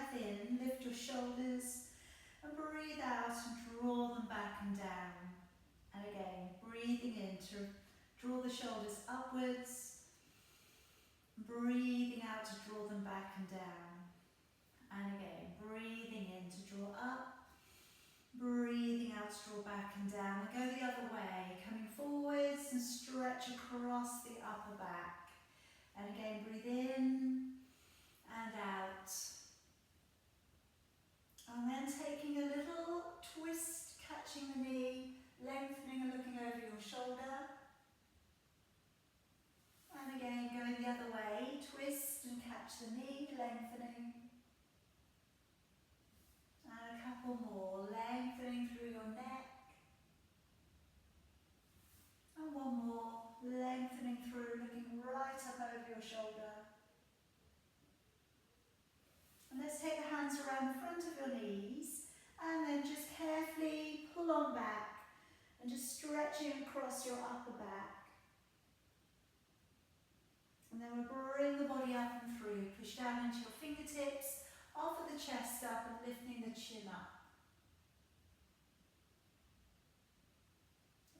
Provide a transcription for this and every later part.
breath in, lift your shoulders, and breathe out and draw them back and down. And again, breathing in to draw the shoulders upwards, breathing out to draw them back and down. And again, breathing in to draw up, breathing out to draw back and down. And go the other way, coming forwards and stretch across the upper back. And again, breathe in and out. And then taking a little twist, catching the knee, lengthening and looking over your shoulder. And again, going the other way, twist and catch the knee, lengthening. And a couple more, lengthening through your neck. And one more, lengthening through, looking right up over your shoulder. And let's take the hands around the front of your knees, and then just carefully pull on back, and just stretching across your upper back. And then we'll bring the body up and through, push down into your fingertips, offer the chest up and lifting the chin up.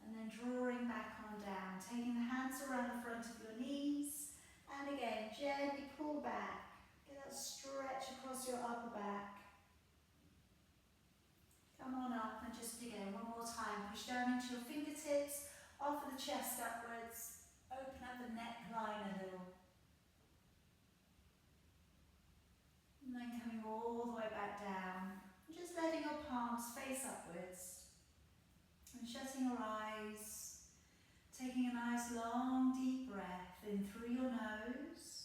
And then drawing back on down, taking the hands around the front of your knees, and again, gently pull back. Get that stretch across your upper back. Come on up and just again, one more time, push down into your fingertips, offer the chest upwards, open up the neckline a little. And then coming all the way back down, just letting your palms face upwards. And shutting your eyes, taking a nice long deep breath in through your nose.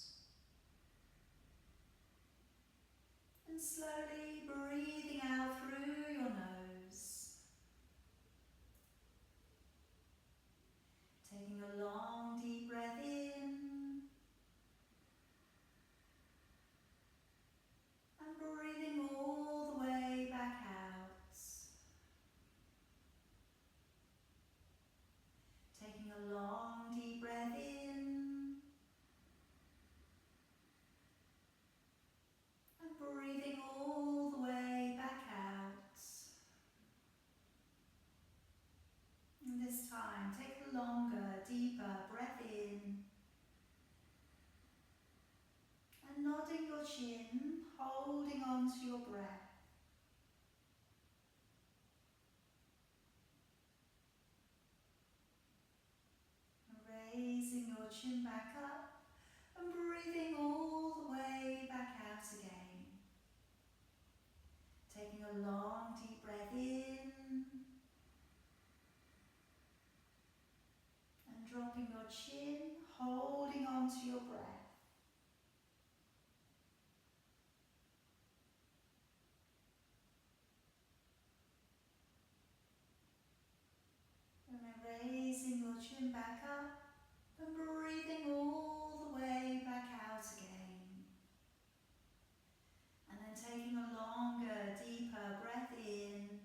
And slowly breathing out through your nose. Taking a long deep breath in. And breathing all the way back out. Taking a long deep breath in. And breathing all the way back out. And this time, take a longer, deeper breath in. And nodding your chin, holding on to your breath. Raising your chin back up and breathing all the way back out again. Taking a long deep breath in and dropping your chin, holding on to your breath. And then raising your chin back up and breathing all the way back out again. And then taking a longer, deeper breath in.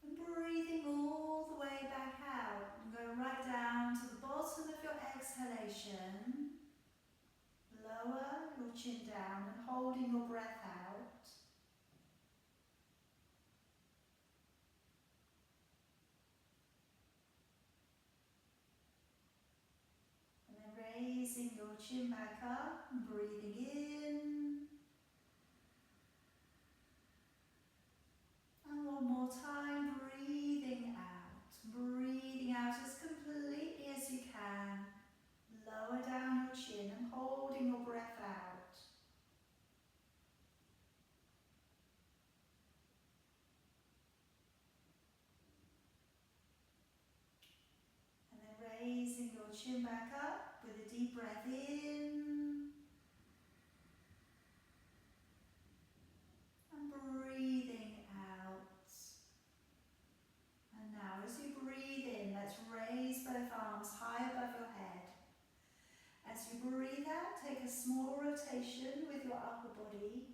And breathing all the way back out. And go right down to the bottom of your exhalation. Lower your chin down and holding your breath out. Raising your chin back up and breathing in. And one more time, breathing out. Breathing out as completely as you can. Lower down your chin and holding your breath out. And then raising your chin back up. With a deep breath in and breathing out. And now as you breathe in, let's raise both arms high above your head. As you breathe out, take a small rotation with your upper body.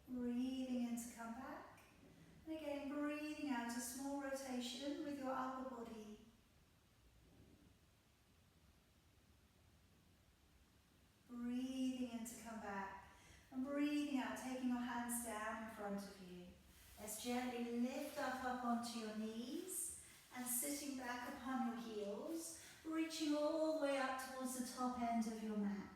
Breathing in to come back. And again, breathing out a small rotation with your upper body. front of you. Let's gently lift up onto your knees and sitting back upon your heels, reaching all the way up towards the top end of your mat.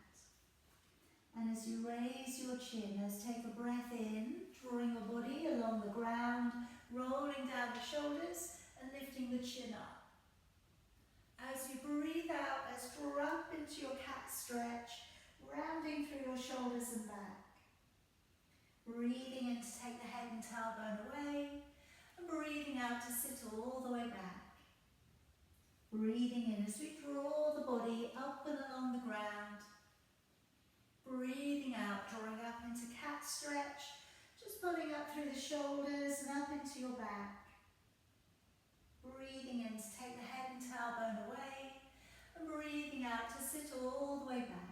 And as you raise your chin, let's take a breath in, drawing your body along the ground, rolling down the shoulders and lifting the chin up. As you breathe out, let's draw up into your cat stretch, rounding through your shoulders and back. Breathing in to take the head and tailbone away, and breathing out to sit all the way back. Breathing in as we draw the body up and along the ground. Breathing out, drawing up into cat stretch, just pulling up through the shoulders and up into your back. Breathing in to take the head and tailbone away, and breathing out to sit all the way back.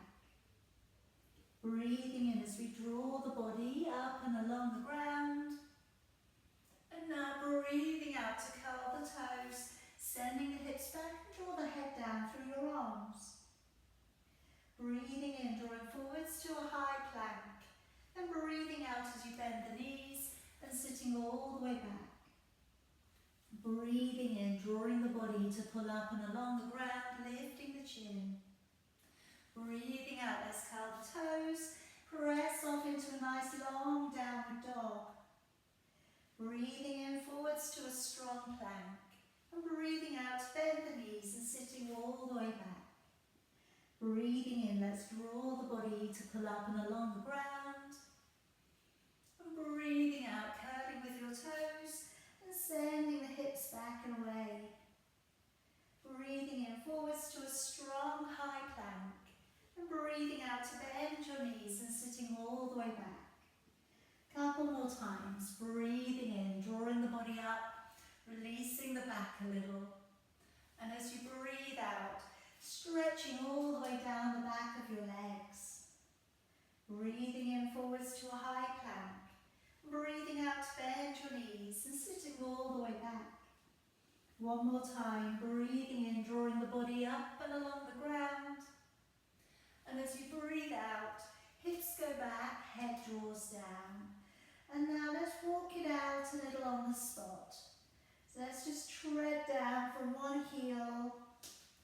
Breathing in as we draw the body up and along the ground. And now breathing out to curl the toes, sending the hips back and draw the head down through your arms. Breathing in, drawing forwards to a high plank. And breathing out as you bend the knees and sitting all the way back. Breathing in, drawing the body to pull up and along the ground, lifting the chin. Breathing out, let's curl the toes, press off into a nice long downward dog. Breathing in forwards to a strong plank. And breathing out, bend the knees and sitting all the way back. Breathing in, let's draw the body to pull up and along the ground. And breathing out, curling with your toes and sending the hips back and away. Breathing in forwards to a strong high plank. And breathing out to bend your knees and sitting all the way back. Couple more times, breathing in, drawing the body up, releasing the back a little. And as you breathe out, stretching all the way down the back of your legs. Breathing in forwards to a high plank. Breathing out to bend your knees and sitting all the way back. One more time, breathing in, drawing the body up and along the ground. And as you breathe out, hips go back, head draws down. And now let's walk it out a little on the spot. So let's just tread down from one heel,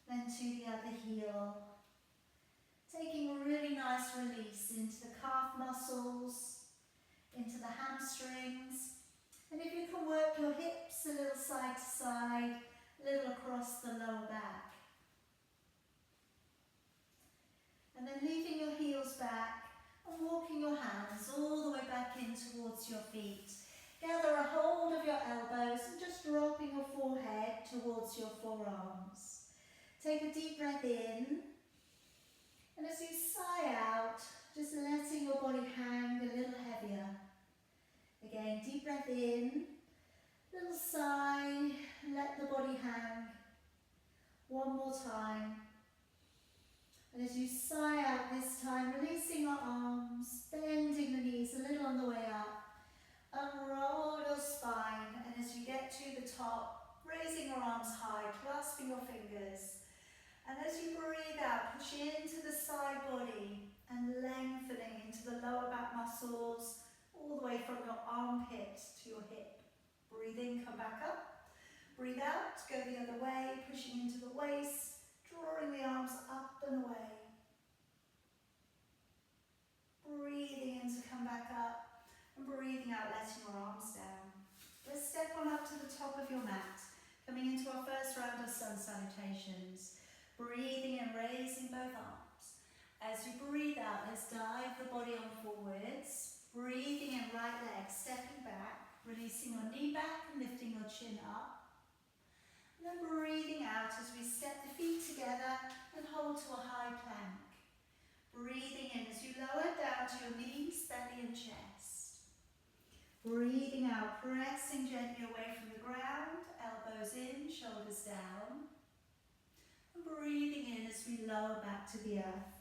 then to the other heel. Taking a really nice release into the calf muscles, into the hamstrings. And if you can work your hips a little side to side, a little across the lower back. And then leaving your heels back and walking your hands all the way back in towards your feet. Gather a hold of your elbows and just dropping your forehead towards your forearms. Take a deep breath in. And as you sigh out, just letting your body hang a little heavier. Again, deep breath in. Little sigh, let the body hang. One more time. And as you sigh out this time, releasing your arms, bending the knees a little on the way up. Unroll your spine, and as you get to the top, raising your arms high, clasping your fingers. And as you breathe out, push into the side body and lengthening into the lower back muscles, all the way from your armpit to your hip. Breathe in, come back up. Breathe out, go the other way, pushing into the waist, drawing the arms up and away. Breathing in to come back up, and breathing out, letting your arms down. Let's step on up to the top of your mat, coming into our first round of sun salutations. Breathing and raising both arms. As you breathe out, let's dive the body on forwards. Breathing in, right leg, stepping back, releasing your knee back and lifting your chin up. And then breathing out as we step the feet together and hold to a high plank. Breathing in as you lower down to your knees, belly and chest. Breathing out, pressing gently away from the ground, elbows in, shoulders down. And breathing in as we lower back to the earth.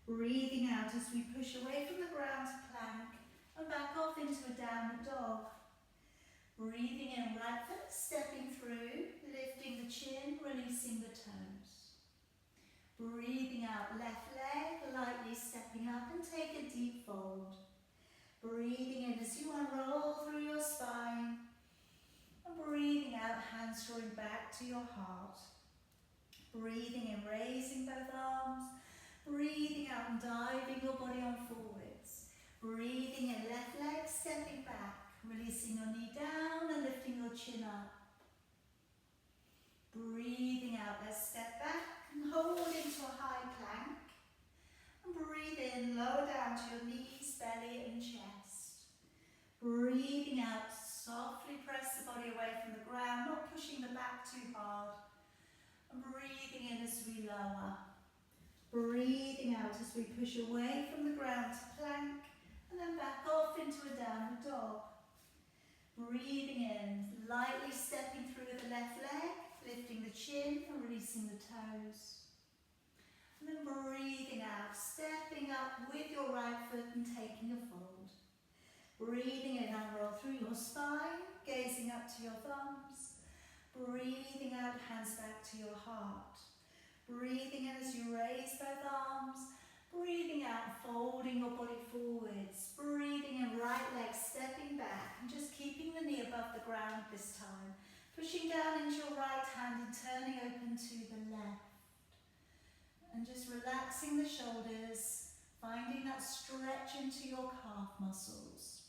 Breathing out as we push away from the ground to plank and back off into a downward dog. Breathing in, right foot stepping through, lifting the chin, releasing the toes. Breathing out, left leg, lightly stepping up and take a deep fold. Breathing in as you unroll to your heart. Breathing in, raising both arms. Breathing out and diving your body on forwards. Breathing in, left leg stepping back. Releasing your knee down and lifting your chin up. Breathing out, let's step back and hold into a high plank. And breathe in, lower down to your knees, belly and chest. Breathing out, softly press the body away from the ground, not pushing the back too hard. And breathing in as we lower. Breathing out as we push away from the ground to plank and then back off into a downward dog. Breathing in, lightly stepping through the left leg, lifting the chin and releasing the toes. And then breathing out, stepping up with your right foot and taking a fold. Breathing in, unroll through your spine, gazing up to your thumbs. Breathing out, hands back to your heart. Breathing in as you raise both arms. Breathing out, folding your body forwards. Breathing in, right leg stepping back and just keeping the knee above the ground this time. Pushing down into your right hand and turning open to the left. And just relaxing the shoulders, finding that stretch into your calf muscles.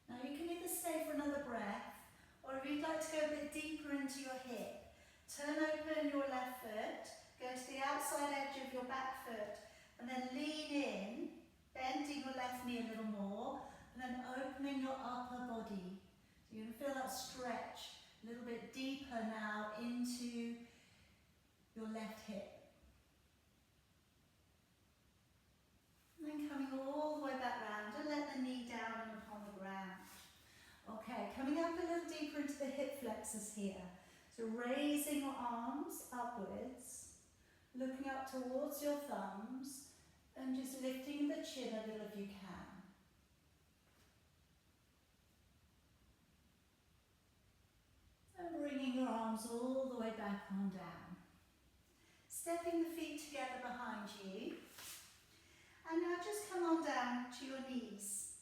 Now you can either stay for another breath, or if you'd like to go a bit deeper into your hip, turn open your left foot, go to the outside edge of your back foot, and then lean in, bending your left knee a little more, and then opening your upper body. So you're going to feel that stretch a little bit deeper now into your left hip. And then coming all the way back round, and let the knee down and upon the ground. Okay, coming up a little deeper into the hip flexors here. So raising your arms upwards, looking up towards your thumbs, and just lifting the chin a little if you can. And bringing your arms all the way back on down. Stepping the feet together behind you. And now just come on down to your knees.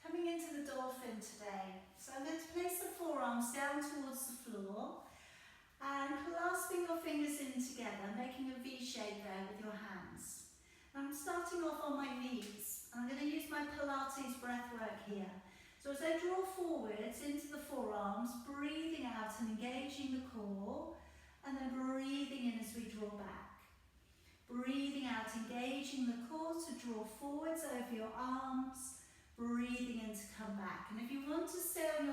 Coming into the dolphin today. So I'm going to place the forearms down towards the floor and clasping your fingers in together, making a V shape there with your hands. I'm starting off on my knees. I'm going to use my Pilates breath work here. So as I draw forwards into the forearms, breathing out and engaging the core, and then breathing in as we draw back. Breathing out, engaging the core to draw forwards over your arms, breathing in to come back. And if you want to stay on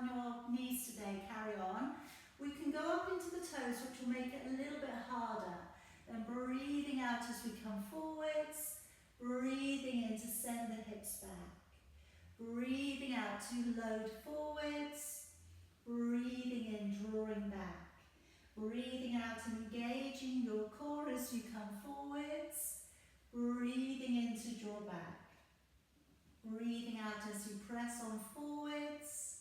your knees today, carry on. We can go up into the toes, which will make it a little bit harder. Then breathing out as we come forwards, breathing in to send the hips back. Breathing out to load forwards, breathing in, drawing back. Breathing out and engaging your core as you come forwards, breathing in to draw back. Breathing out as you press on forwards,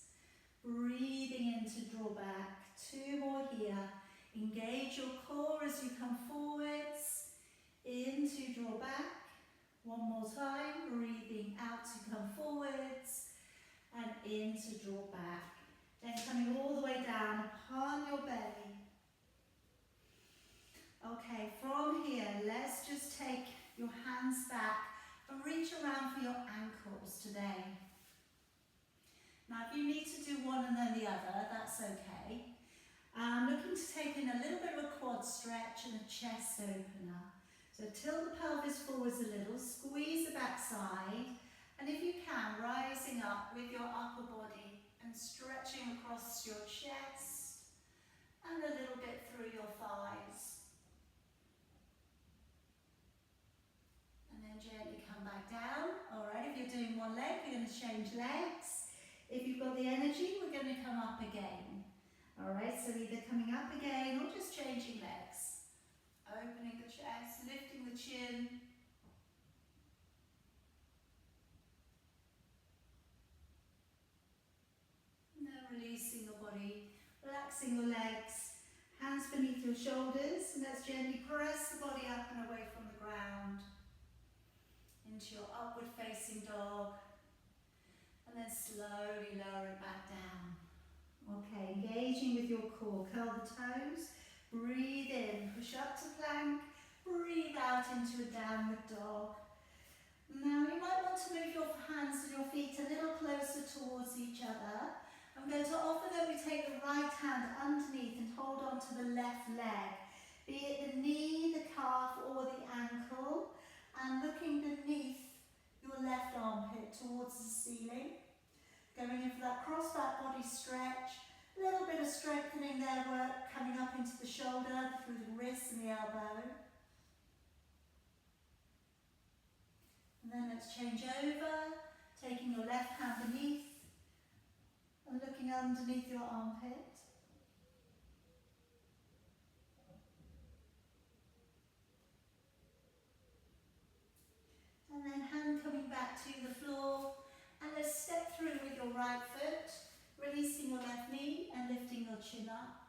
breathing in to draw back. Two more here. Engage your core as you come forwards, in to draw back. One more time, breathing out to come forwards, and in to draw back. Then coming all the way down upon your belly. Okay, from here, let's just take your hands back and reach around for your ankles today. Now, if you need to do one and then the other, that's okay. I'm looking to take in a little bit of a quad stretch and a chest opener. So tilt the pelvis forwards a little, squeeze the backside, and if you can, rising up with your upper body and stretching across your chest and a little bit through your thighs. And then gently come back down. Alright, if you're doing one leg, we're going to change legs. If you've got the energy, we're going to come up again. Alright, so either coming up again or just changing legs. Opening the chest, lifting the chin. And then releasing your body, relaxing your legs, hands beneath your shoulders, and let's gently press the body up and away from the ground into your upward facing dog, and then slowly lower it back down. Okay, engaging with your core. Curl the toes. Breathe in, push up to plank. Breathe out into a downward dog. Now you might want to move your hands and your feet a little closer towards each other. I'm going to offer that we take the right hand underneath and hold on to the left leg. Be it the knee, the calf or the ankle. And looking beneath your left armpit towards the ceiling. Going in for that cross back body stretch. A little bit of strengthening there, work coming up into the shoulder, through the wrist and the elbow. And then let's change over, taking your left hand beneath and looking underneath your armpit. And then hand coming back to the floor. And let's step through with your right foot, releasing your left knee and lifting your chin up.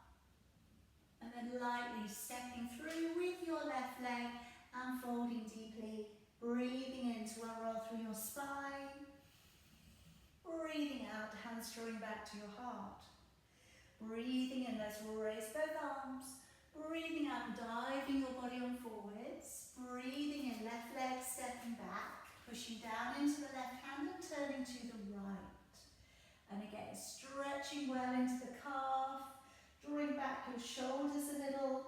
And then lightly stepping through with your left leg and folding deeply. Breathing in to roll through your spine. Breathing out, hands drawing back to your heart. Breathing in, let's raise both arms. Breathing out, diving your body on forwards. Breathing in, left leg stepping back. Pushing down into the left hand and turning to the right. And again, stretching well into the calf. Drawing back your shoulders a little.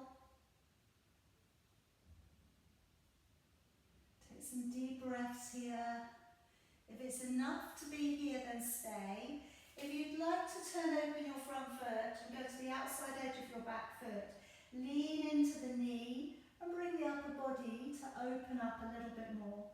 Take some deep breaths here. If it's enough to be here, then stay. If you'd like to turn open your front foot and go to the outside edge of your back foot, lean into the knee and bring the upper body to open up a little bit more.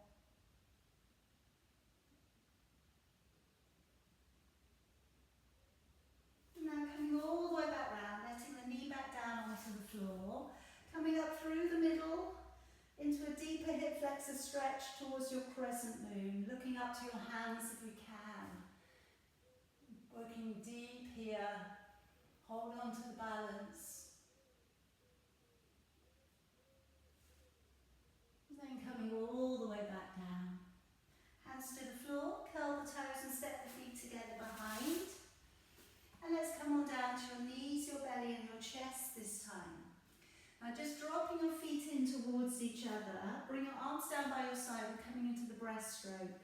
Now coming all the way back round, letting the knee back down onto the floor, coming up through the middle into a deeper hip flexor stretch towards your crescent moon, looking up to your hands if you can. Working deep here, hold on to the balance. And then coming all the way back down. Hands to the floor, curl the toes and step the feet together behind. And let's come on down to your knees, your belly and your chest this time. Now just dropping your feet in towards each other, bring your arms down by your side and coming into the breaststroke.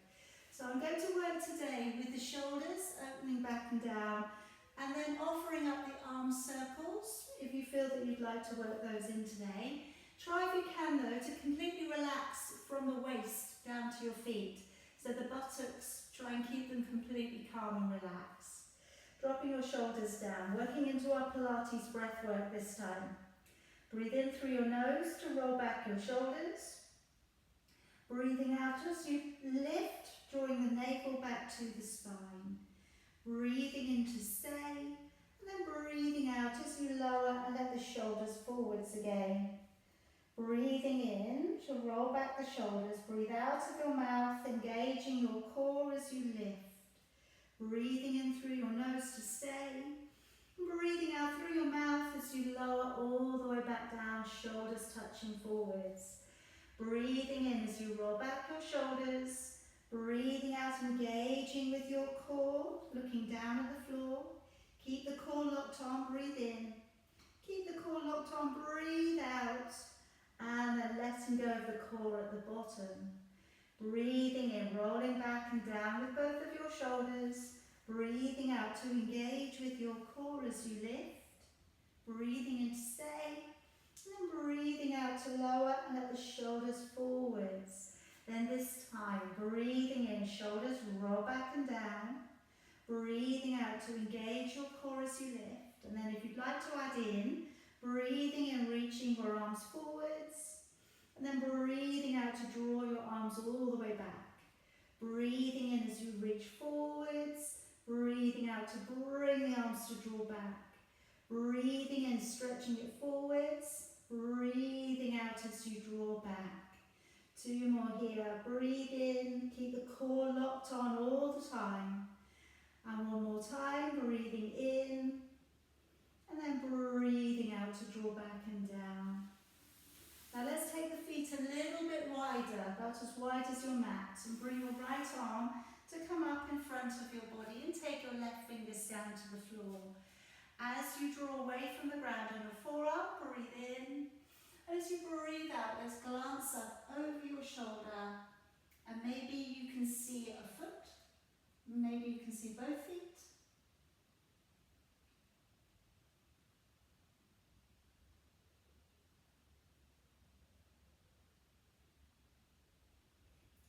So I'm going to work today with the shoulders opening back and down and then offering up the arm circles if you feel that you'd like to work those in today. Try if you can though to completely relax from the waist down to your feet. So the buttocks, try and keep them completely calm and relaxed. Dropping your shoulders down, working into our Pilates breath work this time. Breathe in through your nose to roll back your shoulders. Breathing out as you lift, drawing the navel back to the spine. Breathing in to stay, and then breathing out as you lower and let the shoulders forwards again. Breathing in to roll back the shoulders. Breathe out of your mouth, engaging your core as you lift. Breathing in through your nose to stay. Breathing out through your mouth as you lower all the way back down, shoulders touching forwards. Breathing in as you roll back your shoulders. Breathing out, engaging with your core, looking down at the floor. Keep the core locked on, breathe in. Keep the core locked on, breathe out. And then letting go of the core at the bottom. Breathing in, rolling back and down with both of your shoulders. Breathing out to engage with your core as you lift. Breathing in to stay. And then breathing out to lower and let the shoulders forwards. Then this time, breathing in, shoulders roll back and down. Breathing out to engage your core as you lift. And then if you'd like to add in, breathing in, reaching your arms forwards. And then breathing out to draw your arms all the way back. Breathing in as you reach forwards. Breathing out to bring the arms to draw back. Breathing in, stretching it forwards. Breathing out as you draw back. Two more here. Breathe in, keep the core locked on all the time. And one more time, breathing in. And then breathing out to draw back and down. Now let's take the feet a little bit wider, about as wide as your mat. And bring your right arm to come up in front of your body and take your left fingers down to the floor. As you draw away from the ground on your forearm, breathe in. As you breathe out, let's glance up over your shoulder. And maybe you can see a foot. Maybe you can see both feet.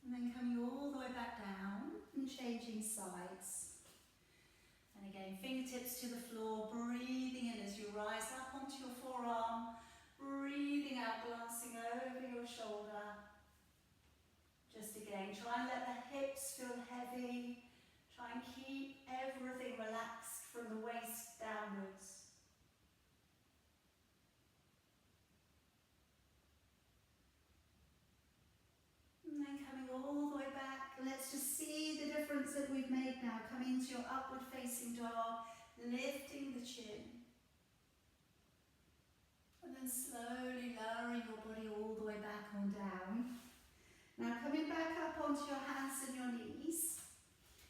And then coming all the way back down and changing sides. And again, fingertips to the floor, breathing in as you rise up onto your forearm, breathing out, glancing over your shoulder. Just again, try and let the hips feel heavy. Try and keep everything relaxed from the waist downwards. And then coming all the way back, let's just see the difference that we've made now. Coming into your upward facing dog, lifting the chin. And then slowly lowering your body all the way back on down. Now coming back up onto your hands and your knees.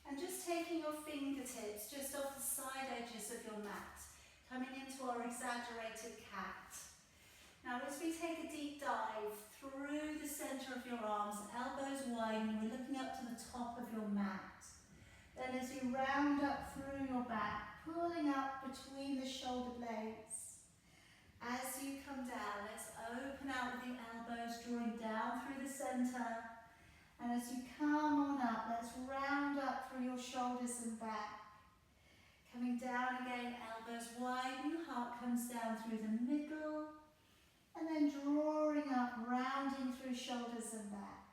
And just taking your fingertips just off the side edges of your mat. Coming into our exaggerated cat. Now as we take a deep dive through the centre of your arms, elbows wide, and we're looking up to the top of your mat. Then as you round up through your back, pulling up between the shoulder blades. As you come down, let's open out with the elbows, drawing down through the centre. And as you come on up, let's round up through your shoulders and back. Coming down again, elbows widen, heart comes down through the middle. And then drawing up, rounding through shoulders and back.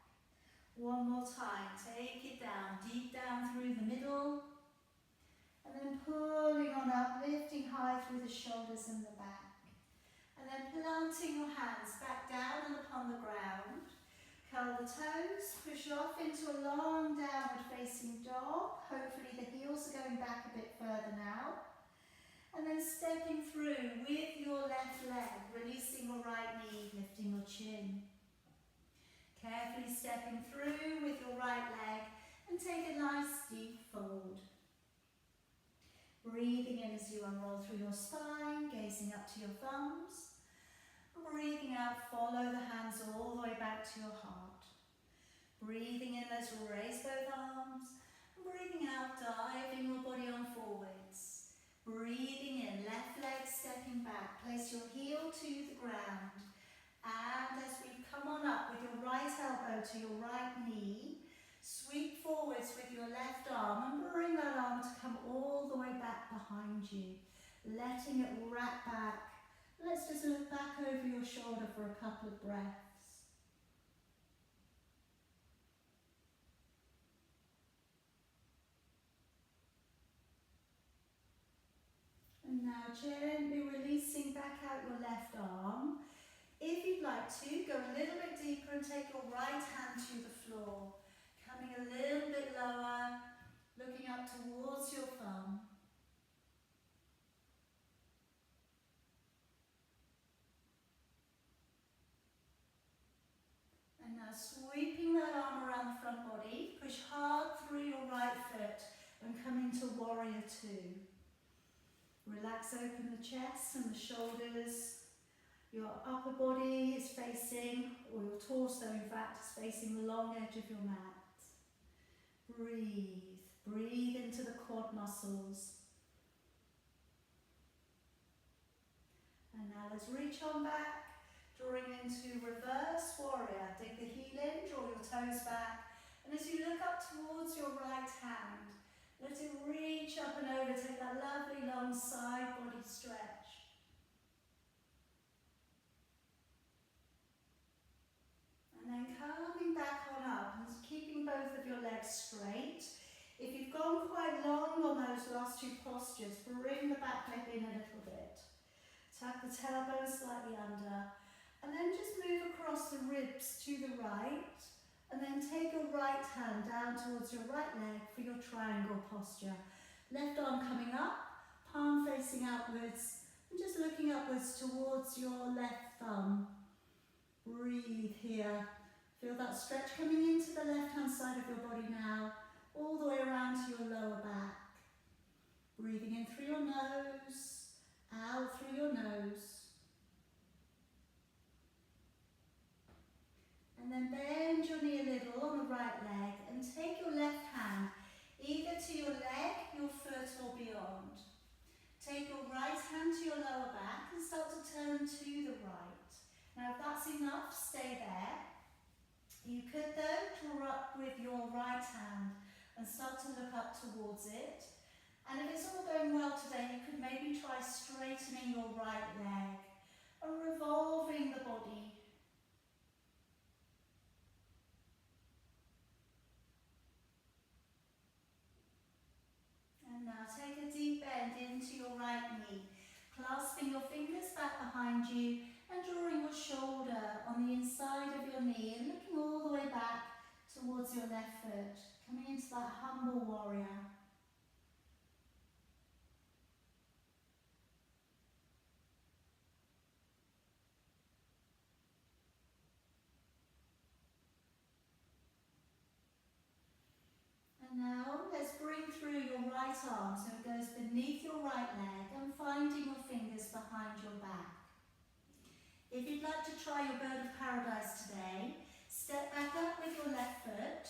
One more time, take it down, deep down through the middle. And then pulling on up, lifting high through the shoulders and the back. And then planting your hands back down and upon the ground. Curl the toes, push off into a long downward facing dog. Hopefully the heels are going back a bit further now. And then stepping through with your left leg, releasing your right knee, lifting your chin. Carefully stepping through with your right leg and take a nice deep fold. Breathing in as you unroll through your spine, gazing up to your thumbs. Breathing out, follow the hands all the way back to your heart. Breathing in, let's raise both arms. Breathing out, diving your body on forwards. Breathing in, left leg stepping back. Place your heel to the ground. And as we come on up with your right elbow to your right knee, sweep forwards with your left arm and bring that arm to come all the way back behind you. Letting it wrap back. Let's just look back over your shoulder for a couple of breaths. And now gently releasing back out your left arm. If you'd like to, go a little bit deeper and take your right hand to the floor. Coming a little bit lower, looking up towards your thumb. And now sweeping that arm around the front body, push hard through your right foot and come into Warrior Two. Relax open the chest and the shoulders. Your upper body is facing, or your torso in fact, is facing the long edge of your mat. Breathe. Breathe into the quad muscles. And now let's reach on back, drawing into reverse warrior. Dig the heel in, draw your toes back. And as you look up towards your right hand, let it reach up and over, take that lovely long side body stretch. And then coming back on up and keeping both of your legs straight. If you've gone quite long on those last two postures, bring the back leg in a little bit. Tuck the tailbone slightly under. And then just move across the ribs to the right. And then take your right hand down towards your right leg for your triangle posture. Left arm coming up, palm facing outwards, and just looking upwards towards your left thumb. Breathe here. Feel that stretch coming into the left hand side of your body now, all the way around to your lower back. Breathing in through your nose, Out through your nose. And then bend your knee a little on the right leg and take your left hand either to your leg, your foot or beyond. Take your right hand to your lower back and start to turn to the right. Now if that's enough, stay there. You could though draw up with your right hand and start to look up towards it. And if it's all going well today, you could maybe try straightening your right leg and revolving the body. And now take a deep bend into your right knee, clasping your fingers back behind you and drawing your shoulder on the inside of your knee and looking all the way back towards your left foot, coming into that humble warrior. And now let's bring through your right arm so it goes beneath your right leg and finding your fingers behind your back. If you'd like to try your bird of paradise today, step back up with your left foot,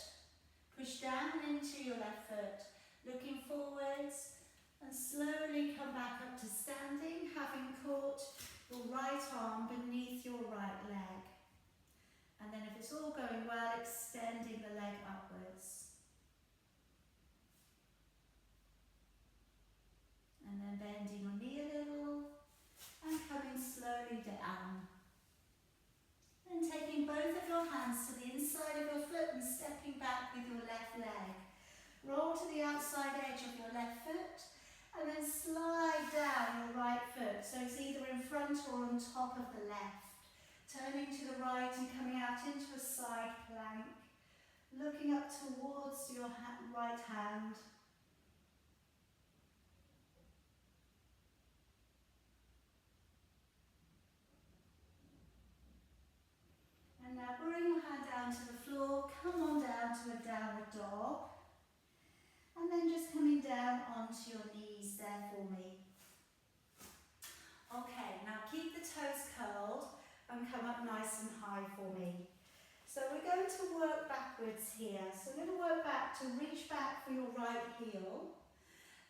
push down into your left foot, looking forwards, and slowly come back up to standing, having caught your right arm beneath your right leg. And then if it's all going well, extending the leg upwards. And then bending your knee a little and coming slowly down. Then taking both of your hands to the inside of your foot and stepping back with your left leg. Roll to the outside edge of your left foot and then slide down your right foot. So it's either in front or on top of the left. Turning to the right and coming out into a side plank. Looking up towards your right hand. And now bring your hand down to the floor, come on down to a downward dog. And then just coming down onto your knees there for me. Okay, now keep the toes curled and come up nice and high for me. So we're going to work backwards here. So we're going to work back to reach back for your right heel.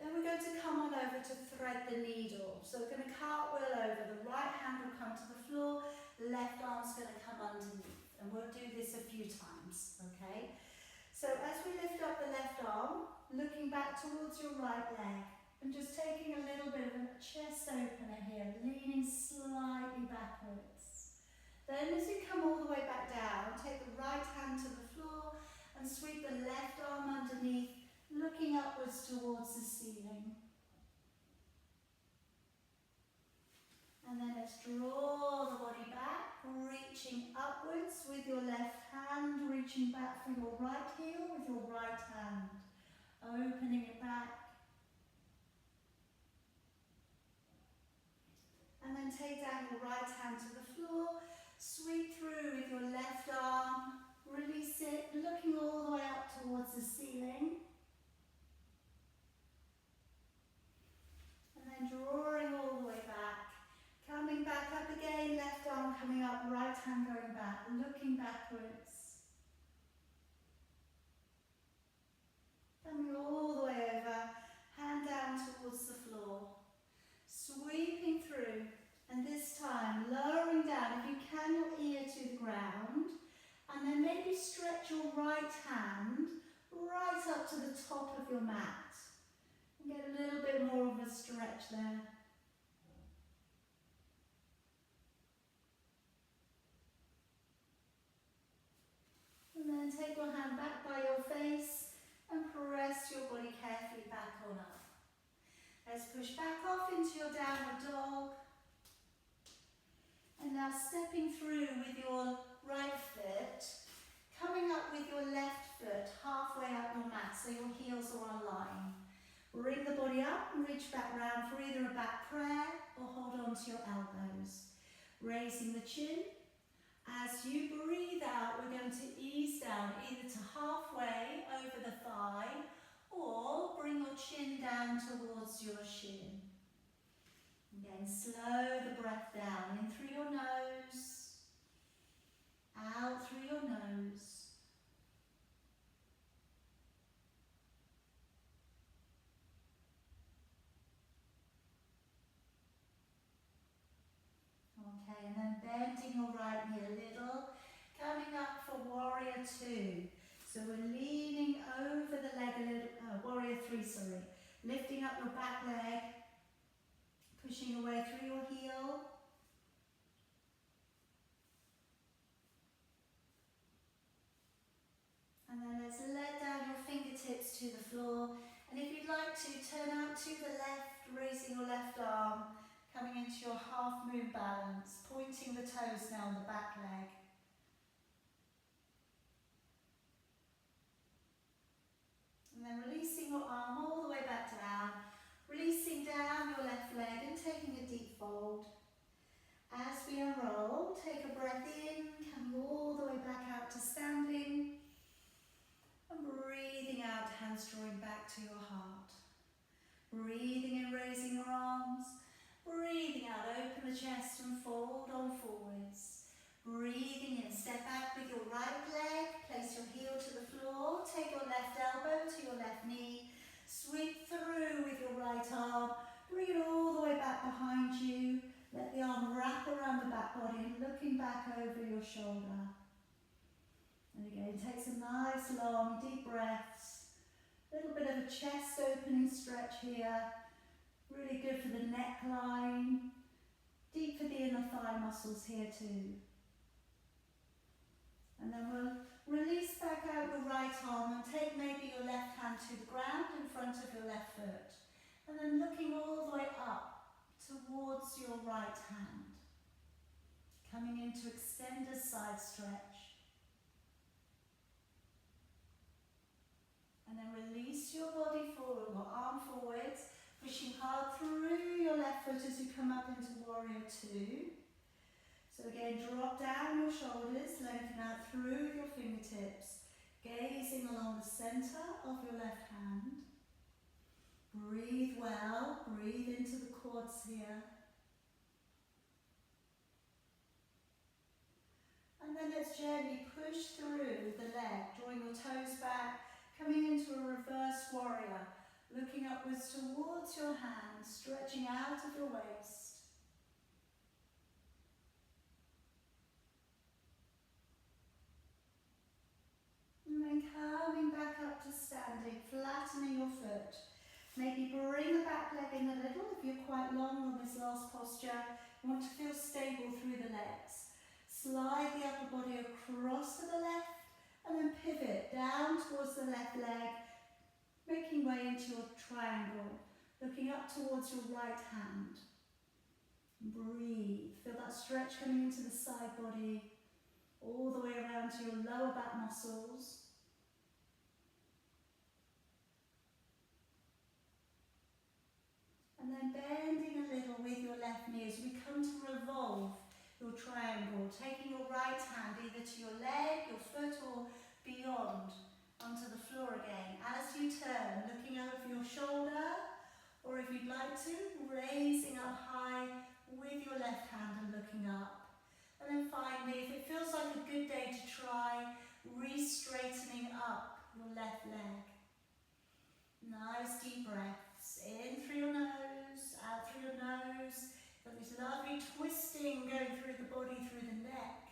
Then we're going to come on over to thread the needle. So we're going to cartwheel over. The right hand will come to the floor. The left arm's going to come underneath. And we'll do this a few times, okay? So as we lift up the left arm, looking back towards your right leg, and just taking a little bit of a chest opener here, leaning slightly backwards. Then as you come all the way back down, take the right hand to the floor and sweep the left arm underneath, looking upwards towards the ceiling. And then let's draw the body back, reaching upwards with your left hand, reaching back for your right heel with your right hand, opening it back. And then take down your right hand to the floor, sweep through with your left arm, release it, looking all the way up towards the ceiling. And then drawing all the way back. Coming back up again, left arm coming up, right hand going back, looking backwards. Coming all the way over, hand down towards the floor. Sweeping through, and this time lowering down, if you can, your ear to the ground. And then maybe stretch your right hand right up to the top of your mat. And get a little bit more of a stretch there. And then take your hand back by your face and press your body carefully back on up. Let's push back off into your downward dog. And now stepping through with your right foot, coming up with your left foot halfway up your mat so your heels are aligned. Bring the body up and reach back round for either a back prayer or hold on to your elbows. Raising the chin. As you breathe out, we're going to ease down either to halfway over the thigh or bring your chin down towards your shin. Again, slow the breath down, in through your nose, out through your nose. Okay, and then bending your right knee a little, coming up for warrior two. So we're leaning over the leg a little, warrior three, sorry. Lifting up your back leg, pushing your way through your heel. And then let's let down your fingertips to the floor. And if you'd like to, turn out to the left, raising your left arm, coming into your half moon balance, pointing the toes now on the back leg. And then releasing your arm all the way back down, releasing down your left leg and taking a deep fold. As we unroll, take a breath in, coming all the way back out to standing. And breathing out, hands drawing back to your heart. Breathing in, raising your arms. Breathing out, open the chest and fold on forwards. Breathing in, step back with your right leg. Place your heel to the floor. Take your left elbow to your left knee. Sweep through with your right arm. Bring it all the way back behind you. Let the arm wrap around the back body, looking back over your shoulder. And again, take some nice, long, deep breaths. A little bit of a chest opening stretch here. Really good for the neckline. Deep for the inner thigh muscles here too. And then we'll release back out your right arm and take maybe your left hand to the ground in front of your left foot. And then looking all the way up towards your right hand. Coming into extended side stretch. And then release your body forward, your arm forwards, pushing hard through your left foot as you come up into warrior two. So again, drop down your shoulders, lengthen out through your fingertips, gazing along the center of your left hand. Breathe well, breathe into the quads here. And then let's gently push through the leg, drawing your toes back, coming into a reverse warrior, looking upwards towards your hands, stretching out of your waist. And then coming back up to standing, flattening your foot. Maybe bring the back leg in a little if you're quite long on this last posture. You want to feel stable through the legs. Slide the upper body across to the left and then pivot down towards the left leg, making way into your triangle, looking up towards your right hand. Breathe. Feel that stretch coming into the side body, all the way around to your lower back muscles. And then bending a little with your left knee as we come to revolve your triangle, taking your right hand either to your leg, your foot, or beyond onto the floor again. As you turn, looking over your shoulder, or if you'd like to, raising up high with your left hand and looking up. And then finally, if it feels like a good day to try, re-straightening up your left leg. Nice deep breaths, in through your nose, out through your nose. Got this lovely twisting going through the body, through the neck.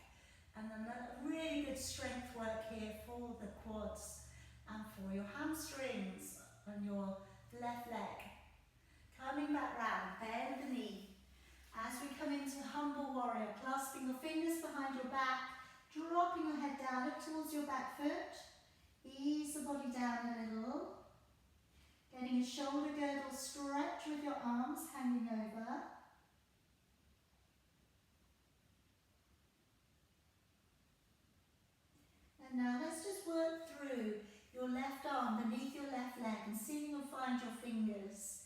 And then a really good strength work here for the quads and for your hamstrings on your left leg. Coming back round, bend the knee. As we come into humble warrior, clasping your fingers behind your back, dropping your head down up towards your back foot. Ease the body down a little. Getting a shoulder girdle stretch with your arms hanging over. And now let's just work through your left arm beneath your left leg and see if you'll find your fingers.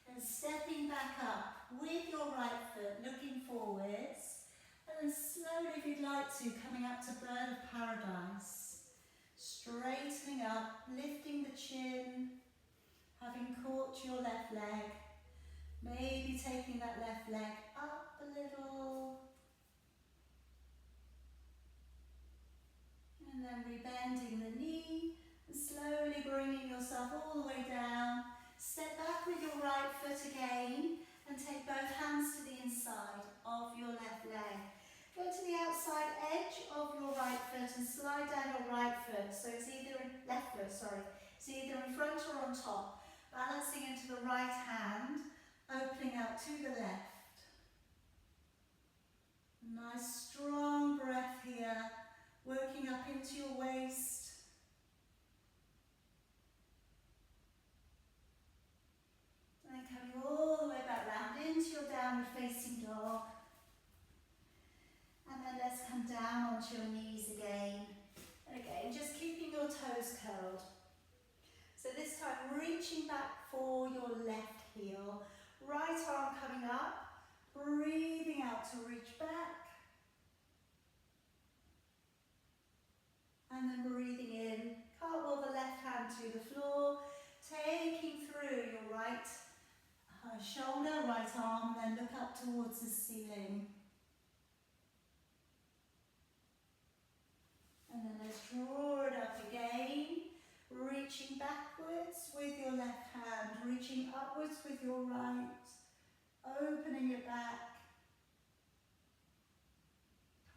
And stepping back up with your right foot, looking forwards. And then slowly, if you'd like to, coming up to bird of paradise. Straightening up, lifting the chin, having caught your left leg. Maybe taking that left leg up a little. And then rebending the knee and slowly bringing yourself all the way down. Step back with your right foot again and take both hands to the inside of your left leg. Go to the outside edge of your right foot and slide down your right foot. So it's either left foot, sorry. It's either in front or on top. Balancing into the right hand, opening out to the left. Nice strong breath here. Working up into your waist. And then coming all the way back round into your downward facing dog. And then let's come down onto your knees again. And again, just keeping your toes curled. So this time reaching back for your left heel. Right arm coming up. Breathing out to reach back. And then breathing in, cartwheel the left hand to the floor, taking through your right shoulder, right arm, then look up towards the ceiling. And then let's draw it up again, reaching backwards with your left hand, reaching upwards with your right, opening it back.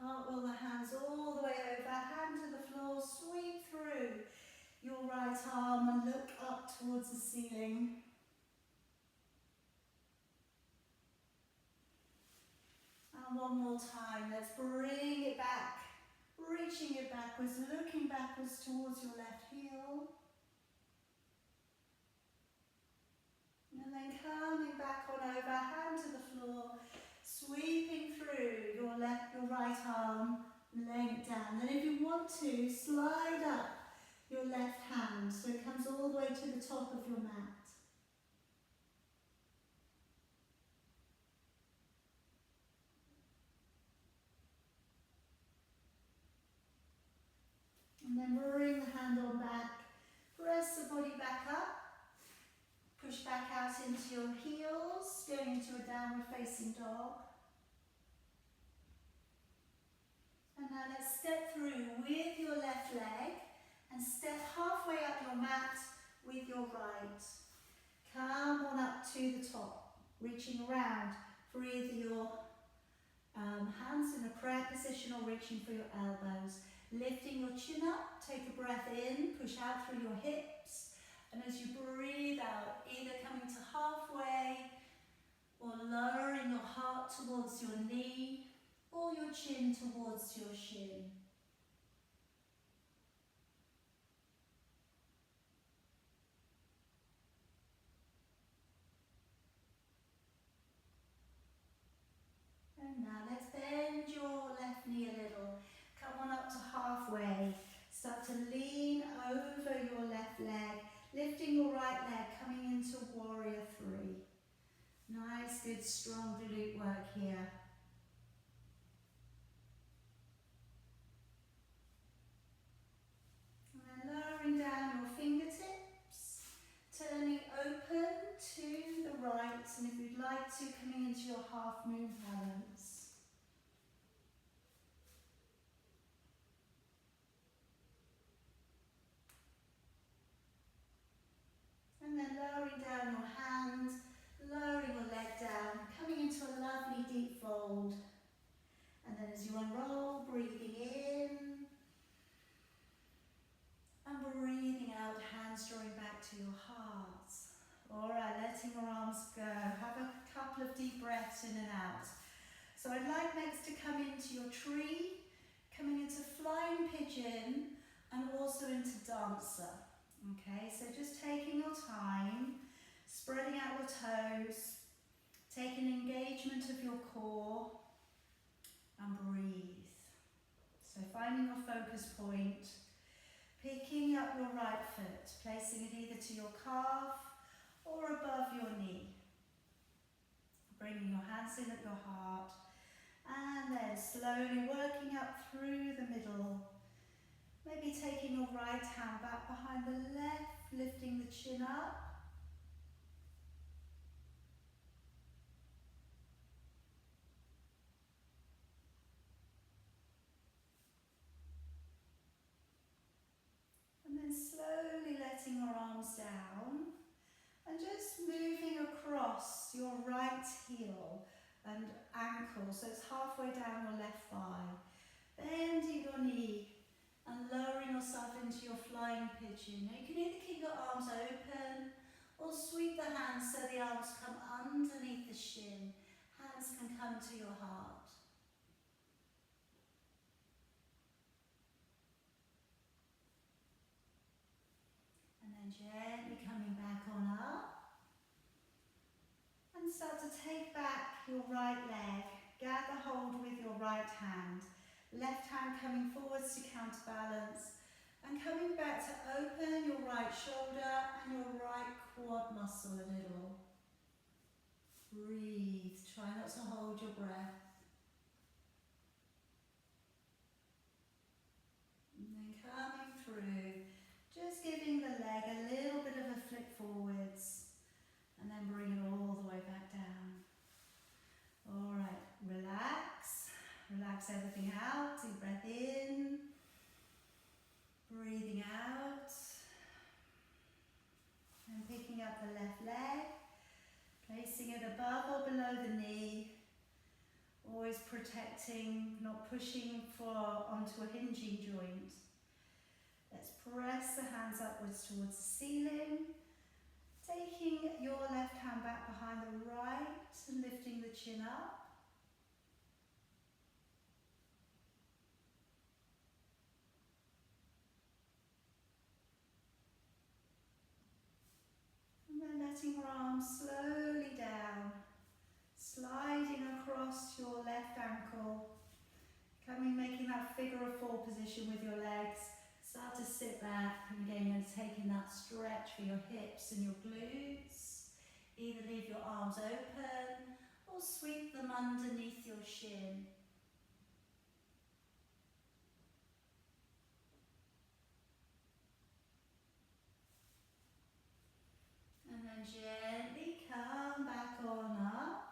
Cartwheel the hands all the way over, hand to the floor, sweep through your right arm and look up towards the ceiling. And one more time, let's bring it back, reaching it backwards, looking backwards towards your left heel. And then coming back on over, hand to the floor, sweeping through your right arm, laying it down. Then if you want to, slide up your left hand so it comes all the way to the top of your mat. And then bring the hand on back, press the body back up, push back out into your heels, going into a downward facing dog. And now let's step through with your left leg and step halfway up your mat with your right. Come on up to the top, reaching around for either your hands in a prayer position or reaching for your elbows. Lifting your chin up, take a breath in, push out through your hips. And as you breathe out, either coming to halfway or lowering your heart towards your knee or your chin towards your shin. And now let's bend your left knee a little. Come on up to halfway. Start to lean over your left leg, lifting your right leg, coming into warrior three. Nice, good, strong glute work here. And then lowering down your fingertips, turning open to the right, and if you'd like to, coming into your half moon balance. And then lowering down your hands, lowering your leg down, coming into a lovely deep fold. And then as you unroll, breathing in and breathing out, hands drawing back to your heart. Alright, letting your arms go. Have a couple of deep breaths in and out. So I'd like next to come into your tree, coming into flying pigeon and also into dancer. Okay, so just taking your time, spreading out your toes, taking engagement of your core and breathe. So finding your focus point, picking up your right foot, placing it either to your calf or above your knee. Bringing your hands in at your heart and then slowly working up through the middle. Maybe taking your right hand back behind the left, lifting the chin up. slowly letting your arms down and just moving across your right heel and ankle, so it's halfway down your left thigh. Bending your knee and lowering yourself into your flying pigeon. Now you can either keep your arms open or sweep the hands so the arms come underneath the shin. Hands can come to your heart. And then gently coming back on up. And start to take back your right leg. Gather hold with your right hand. Left hand coming forwards to counterbalance. And coming back to open your right shoulder and your right quad muscle a little. Breathe. Try not to hold your breath. And then coming through, just giving the leg a little bit of a flick forwards. And then bring it all the way back down. Alright, relax. Relax everything out. Deep breath in. Breathing out. And picking up the left leg. Placing it above or below the knee. Always protecting, not pushing onto a hinging joint. Let's press the hands upwards towards the ceiling. Taking your left hand back behind the right and lifting the chin up. And then letting your arms slowly down. Sliding across your left ankle. Making that figure of four position with your legs. Start to sit back and again you're taking that stretch for your hips and your glutes. Either leave your arms open or sweep them underneath your shin. And then gently come back on up.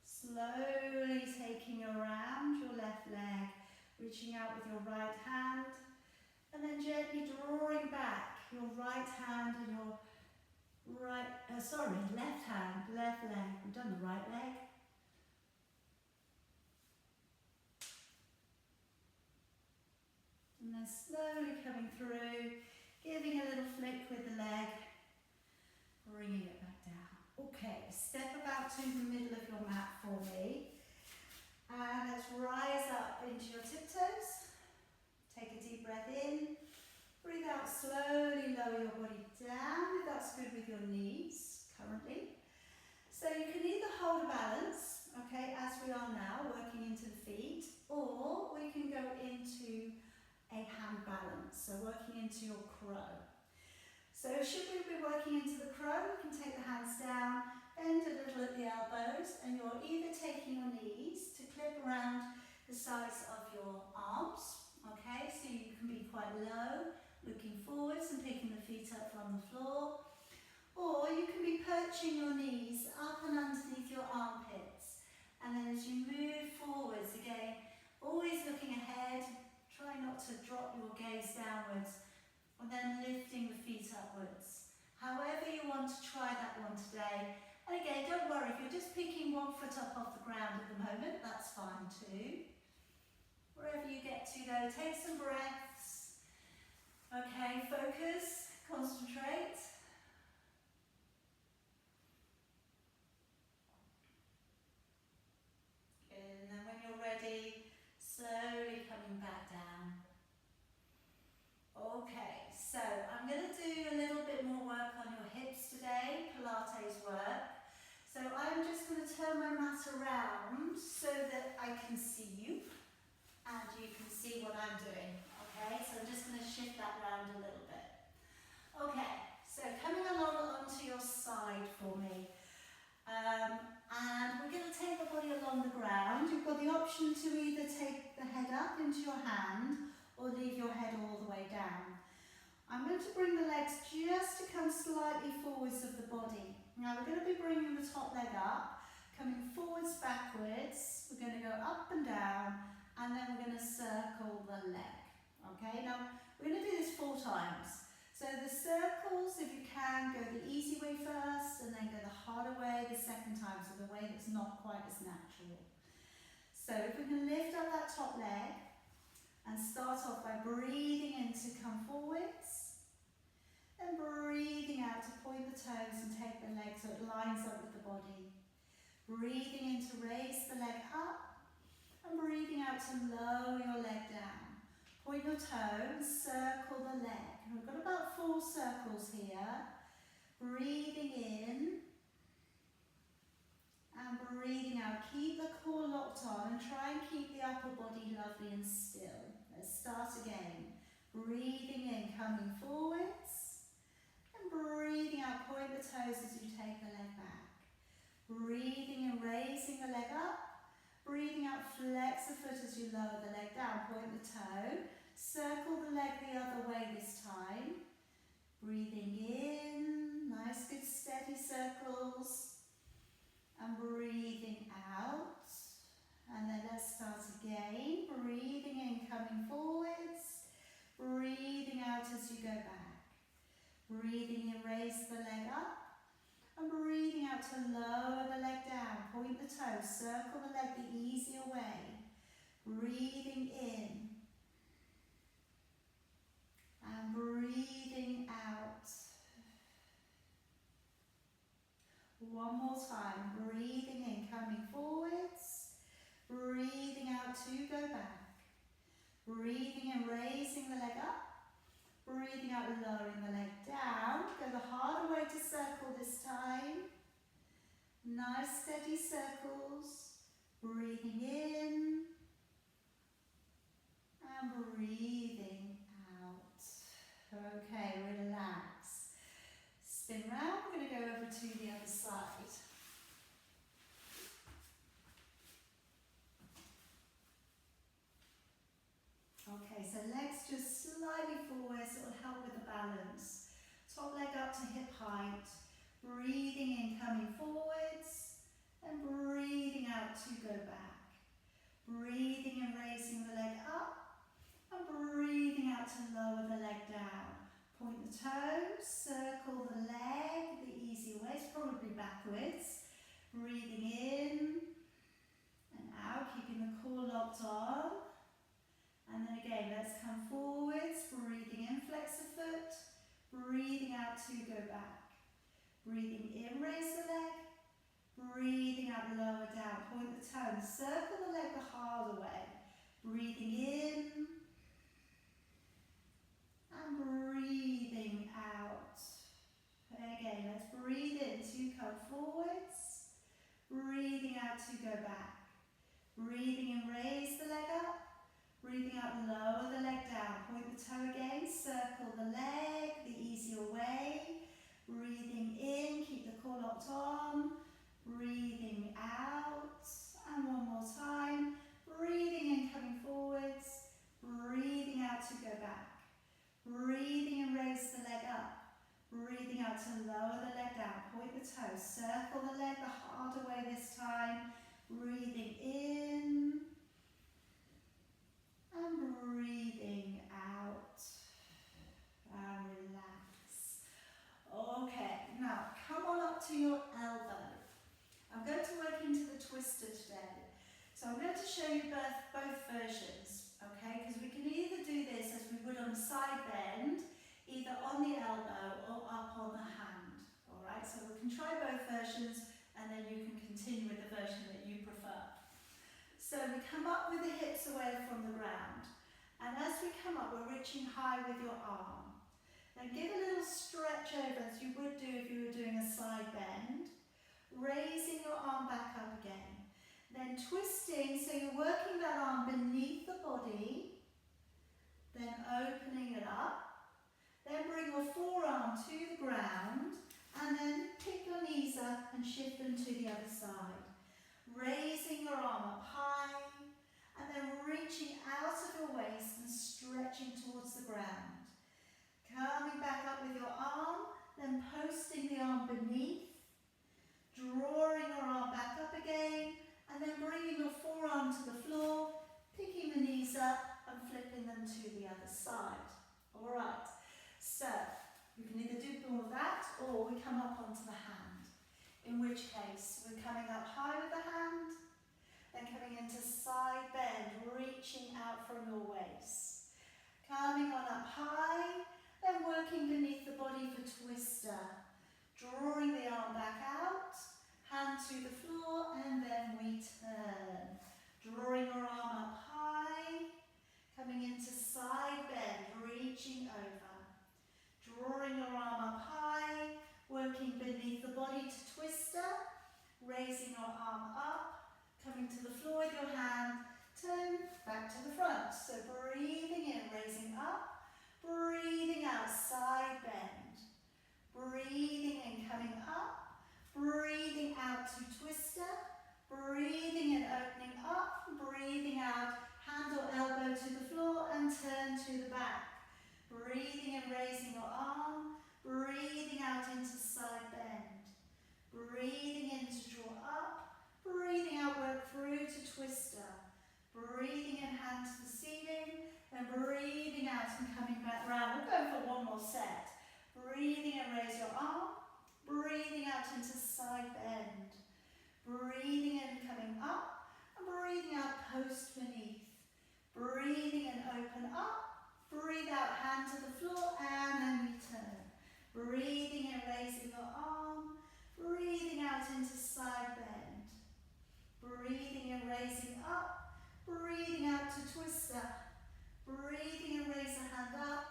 Slowly taking around your left leg, reaching out with your right hand, and then gently drawing back your right hand and your left hand, left leg. We've done the right leg. And then slowly coming through, giving a little flick with the leg, bringing it back down. Okay, step about to the middle of your mat for me. And let's rise up into your tiptoes. Take a deep breath in. Breathe out slowly, lower your body down if that's good with your knees currently. So you can either hold a balance, okay, as we are now, working into the feet, or we can go into a hand balance, so working into your crow. So should we be working into the crow, you can take the hands down, bend a little at the elbows, and you're either taking your knees to clip around the sides of your arms, okay, so you can be quite low, looking forwards and picking the feet up from the floor, or you can be perching your knees up and underneath your armpits, and then as you move forwards, again, always looking ahead, try not to drop your gaze downwards, and then lifting the feet upwards. However you want to try that one today. And again, don't worry, if you're just picking one foot up off the ground at the moment, that's fine too. Wherever you get to though, take some breaths. Okay, focus, concentrate. Good, and then when you're ready, slowly coming back down. Okay, so I'm going to do a little bit more work on your hips today, Pilates work. So I'm just going to turn my mat around so that I can see you and you can see what I'm doing. Okay, so I'm just going to shift that around a little bit. Okay, so coming along onto your side for me. And we're going to take the body along the ground. You've got the option to either take the head up into your hand or leave your head all the way down. I'm going to bring the legs just to come slightly forwards of the body. Now we're going to be bringing the top leg up, coming forwards, backwards. We're going to go up and down, and then we're going to circle the leg. Okay, now we're going to do this 4 times. So the circles, if you can, go the easy way first and then go the harder way the second time, so the way that's not quite as natural. So if we can lift up that top leg and start off by breathing in to come forwards, and breathing out to point the toes and take the leg so it lines up with the body. Breathing in to raise the leg up, and breathing out to lower your leg down. Point your toes, circle the leg. We've got about 4 circles here. Breathing in and breathing out. Keep the core locked on and try and keep the upper body lovely and still. Let's start again. Breathing in, coming forwards, and breathing out. Point the toes as you take the leg back. Breathing in, raising the leg up. Breathing out, flex the foot as you lower the leg down. Point the toe. Circle the leg the other way this time. Breathing in, nice good steady circles. And breathing out. And then let's start again. Breathing in, coming forwards. Breathing out as you go back. Breathing in, raise the leg up. And breathing out to lower the leg down. Point the toes, circle the leg the easier way. Breathing in. And breathing out. One more time. Breathing in, coming forwards. Breathing out to go back. Breathing in, raising the leg up. Breathing out, lowering the leg down. Go the harder way to circle this time. Nice steady circles. Breathing in. And breathing out. Okay, relax. Spin round. We're going to go over to the other side. Okay, so legs just slightly forward, so it'll help with the balance. Top leg up to hip height. Breathing in, coming forwards. And breathing out to go back. Breathing in, raising the leg up. And breathing out to lower the leg down. Point the toes, circle the leg the easy way, it's probably backwards. Breathing in and out, keeping the core locked on. And then again, let's come forwards, breathing in, flex the foot. Breathing out to go back. Breathing in, raise the leg. Breathing out, lower down, point the toes, circle the leg the harder way. Breathing in. And breathing out. Again, let's breathe in to come forwards. Breathing out to go back. Breathing in, raise the leg up. Breathing out, lower the leg down. Point the toe again, circle the leg the easier way. Breathing in, keep the core locked on. Breathing out. And one more time. Breathing in, coming forwards. Breathing out to go back. Breathing in, raise the leg up. Breathing out to lower the leg down. Point the toes. Circle the leg the harder way this time. Breathing in. And breathing out. And relax. Okay, now come on up to your elbow. I'm going to work into the twister today. So I'm going to show you both versions. Okay, because we can either do this as we would on a side bend, either on the elbow or up on the hand. Alright, so we can try both versions and then you can continue with the version that you prefer. So we come up with the hips away from the ground. And as we come up, we're reaching high with your arm. Then give a little stretch over as you would do if you were doing a side bend. Raising your arm back up again. Then twisting, so you're working that arm beneath the body, then opening it up, then bring your forearm to the ground, and then pick your knees up and shift them to the other side. Raising your arm up high, and then reaching out of your waist and stretching towards the ground. Coming back up with your arm, then posting the arm beneath, drawing your arm back up again, and then bringing your forearm to the floor, picking the knees up and flipping them to the other side. Alright, so or we come up onto the hand. In which case, we're coming up high with the hand, then coming into side bend, reaching out from your waist. Coming on up high, then working beneath the body for twister. Drawing the arm back out, hand to the floor, and then we turn. Drawing our arm up high, coming into side bend, reaching over. Drawing your arm up high, working beneath the body to twister, raising your arm up, coming to the floor with your hand, turn back to the front. So breathing in, raising up, breathing out, side bend. Breathing in, coming up, breathing out to twister, breathing in, opening up, breathing out, hand or elbow to the floor and turn to the back. Breathing in, raising your arm, breathing out into side bend. Breathing in to draw up, breathing out, work through to twister. Breathing in, hand to the ceiling, then breathing out and coming back round. We're going for one more set. Breathing in, raise your arm, breathing out into side bend. Breathing in, coming up, and breathing out, post beneath. Breathing in, open up, breathe out, hand to the floor, and then we turn. Breathing in, raising your arm, breathing out into side bend. Breathing in, raising up, breathing out to twister. Breathing in, raise the hand up,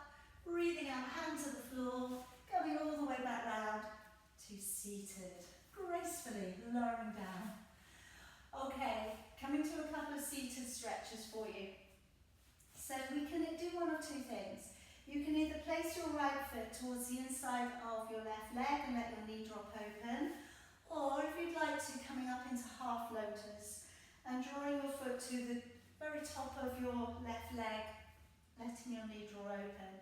breathing out, hand to the floor, coming all the way back round to seated. Gracefully lowering down. Okay, coming to a couple of seated stretches for you. So we can do one of two things. You can either place your right foot towards the inside of your left leg and let your knee drop open, or if you'd like to, coming up into half lotus and drawing your foot to the very top of your left leg, letting your knee draw open.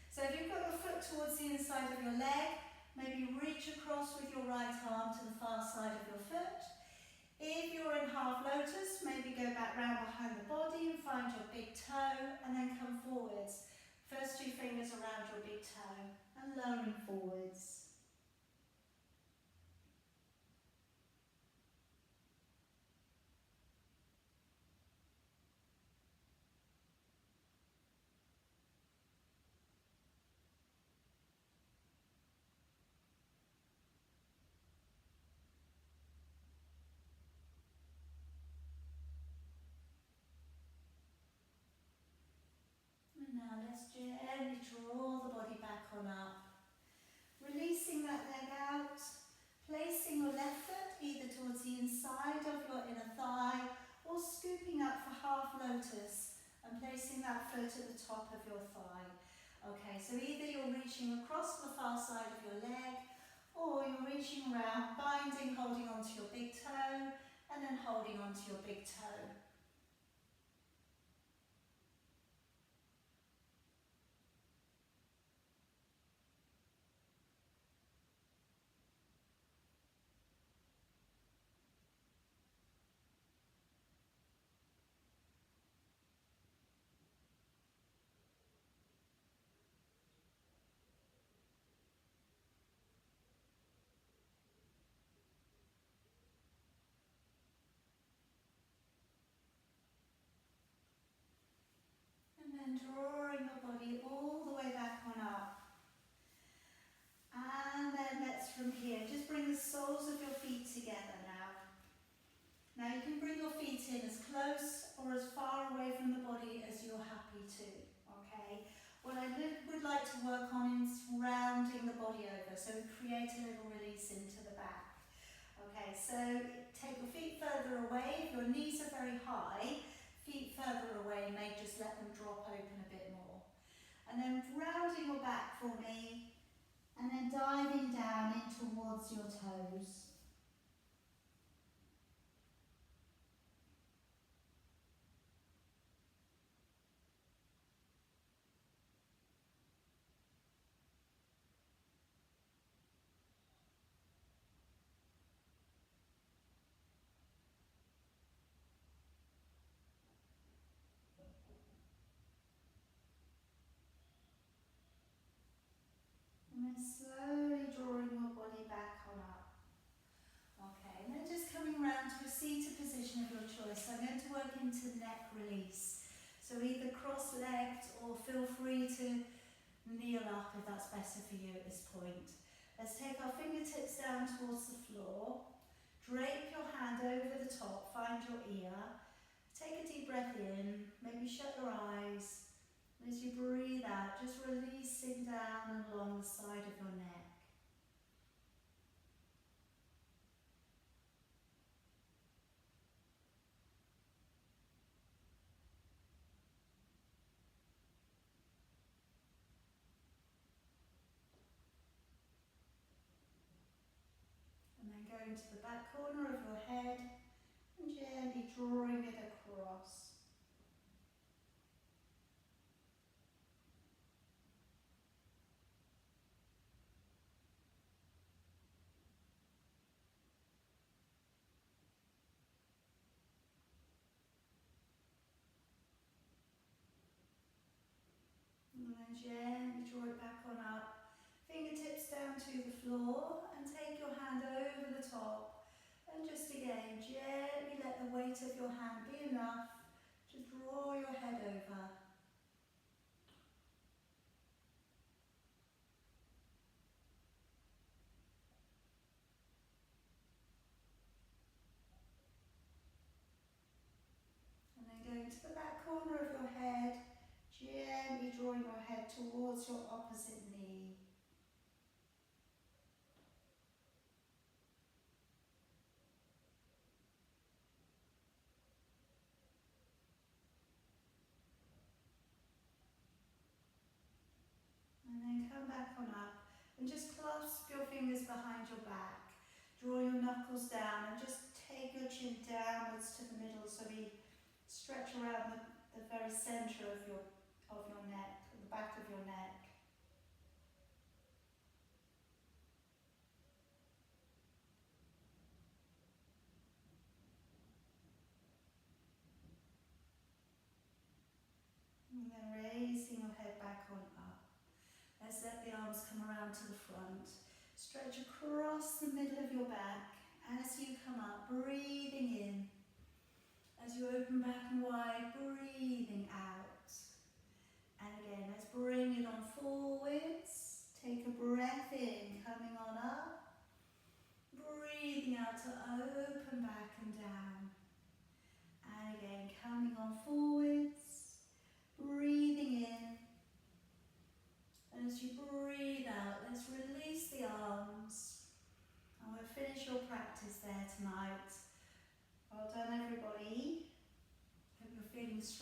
So if you've got your foot towards the inside of your leg, maybe reach across with your right arm to the far side of your foot. If you're in half lotus, maybe go back round behind the body and find your big toe and then come forwards. First two fingers around your big toe and lowering forwards. And now let's gently draw the body back on up. Releasing that leg out, placing your left foot either towards the inside of your inner thigh or scooping up for half lotus and placing that foot at the top of your thigh. Okay, so either you're reaching across the far side of your leg or you're reaching around, binding, holding onto your big toe and then holding onto your big toe. And then drawing your body all the way back on up. And then let's from here, just bring the soles of your feet together now. Now you can bring your feet in as close or as far away from the body as you're happy to, okay? What I would like to work on is rounding the body over, so we create a little release into the back. Okay, so take your feet further away. If your knees are very high, feet further away may just let them drop open a bit more. And then rounding your back for me, and then diving down in towards your toes. And then slowly drawing work into neck release. So either cross-legged or feel free to kneel up if that's better for you at this point. Let's take our fingertips down towards the floor. Drape your hand over the top, find your ear. Take a deep breath in, maybe shut your eyes. And as you breathe out, just releasing down and along the side of your neck. And then going to the back corner of your head and gently drawing it across. And then gently draw it back on up. Fingertips down to the floor and take your hand over the top. And just again, gently let the weight of your hand be enough to draw your head over. And then going to the back corner of your head, gently drawing your head towards your opposite knee. And then come back on up and just clasp your fingers behind your back. Draw your knuckles down and just take your chin downwards to the middle so we stretch around the very centre of your neck, the back of your neck. And then raising your head back on up. Let's let the arms come around to the front. Stretch across the middle of your back as you come up, breathing in. As you open back and wide, breathing out. And again, let's bring it on forwards. Take a breath in, coming on up. Breathing out to open back and down. And again, coming on forwards. Breathing in. And as you breathe out, let's release the arms. And we'll finish your practice there tonight. Well done, everybody. Hope you're feeling strong.